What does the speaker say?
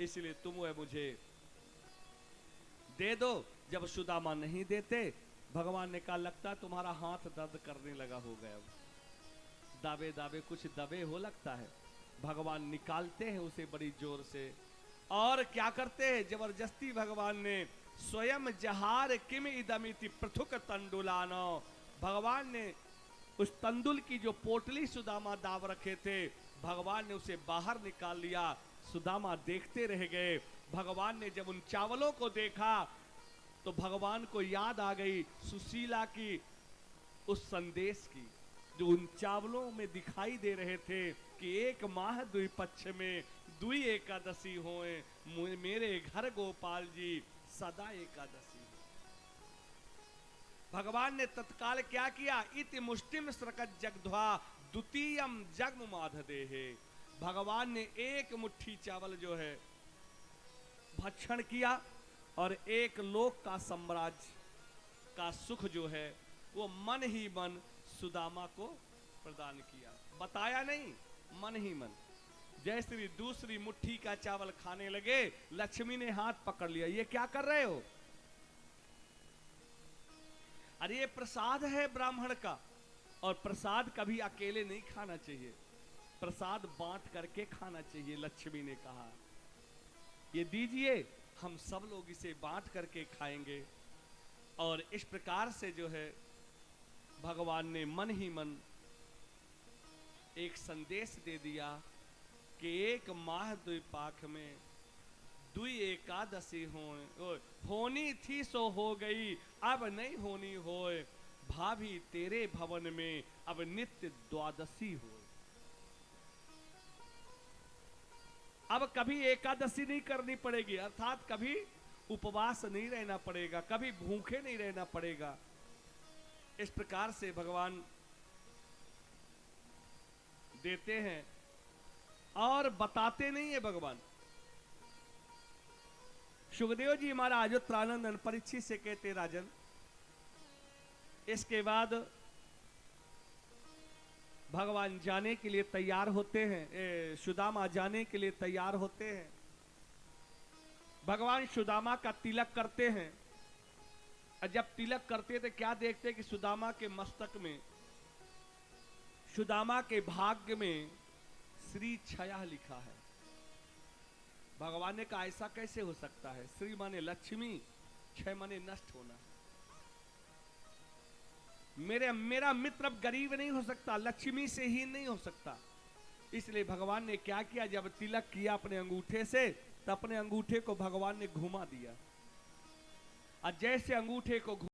इसलिए तुम वह मुझे दे दो। जब सुदामा नहीं देते, भगवान ने कहा लगता तुम्हारा हाथ दर्द करने लगा हो गया, दावे दावे कुछ दबे हो लगता है। भगवान निकालते हैं उसे बड़ी जोर से, और क्या करते हैं, जबरदस्ती भगवान ने स्वयं जहार किम इदमिति पृथुक तंडुलानो, भगवान ने उस तंदुल की जो पोटली सुदामा दाब रखे थे, भगवान ने उसे बाहर निकाल लिया। सुदामा देखते रह गए। भगवान ने जब उन चावलों को देखा तो भगवान को याद आ गई सुशीला की उस संदेश की, जो उन चावलों में दिखाई दे रहे थे कि एक माह दुई पक्ष में दुई एकादशी होए, मेरे घर गोपाल जी सदा एकादशी। भगवान ने तत्काल क्या किया, इति मुष्टिम स्रकत जगध्वा द्वितीयम जग्म माधदे है। भगवान ने एक मुट्ठी चावल जो है भक्षण किया और एक लोक का साम्राज्य का सुख जो है वो मन ही मन सुदामा को प्रदान किया। बताया नहीं, मन ही मन। जैसे दूसरी मुट्ठी का चावल खाने लगे, लक्ष्मी ने हाथ पकड़ लिया, ये क्या कर रहे हो? अरे ये प्रसाद है ब्राह्मण का, और प्रसाद कभी अकेले नहीं खाना चाहिए, प्रसाद बांट करके खाना चाहिए। लक्ष्मी ने कहा ये दीजिए, हम सब लोग इसे बांट करके खाएंगे। और इस प्रकार से जो है भगवान ने मन ही मन एक संदेश दे दिया कि एक माह द्विपाख में दुई एकादशी होनी थी सो हो गई, अब नहीं होनी होए, भाभी तेरे भवन में अब नित्य द्वादशी हो। अब कभी एकादशी नहीं करनी पड़ेगी, अर्थात कभी उपवास नहीं रहना पड़ेगा, कभी भूखे नहीं रहना पड़ेगा। इस प्रकार से भगवान देते हैं और बताते नहीं है भगवान। सुखदेव जी महाराज अयोत्रानंदन परीक्षित से कहते, राजन इसके बाद भगवान जाने के लिए तैयार होते हैं, सुदामा जाने के लिए तैयार होते हैं। भगवान सुदामा का तिलक करते हैं, और जब तिलक करते थे क्या देखते कि सुदामा के मस्तक में, सुदामा के भाग्य में श्री छया लिखा है। भगवान ने कहा ऐसा कैसे हो सकता है? श्री माने लक्ष्मी, क्षय माने नष्ट होना। मेरा मित्र अब गरीब नहीं हो सकता, लक्ष्मी से ही नहीं हो सकता। इसलिए भगवान ने क्या किया, जब तिलक किया अपने अंगूठे से, तो अपने अंगूठे को भगवान ने घुमा दिया, और जैसे अंगूठे को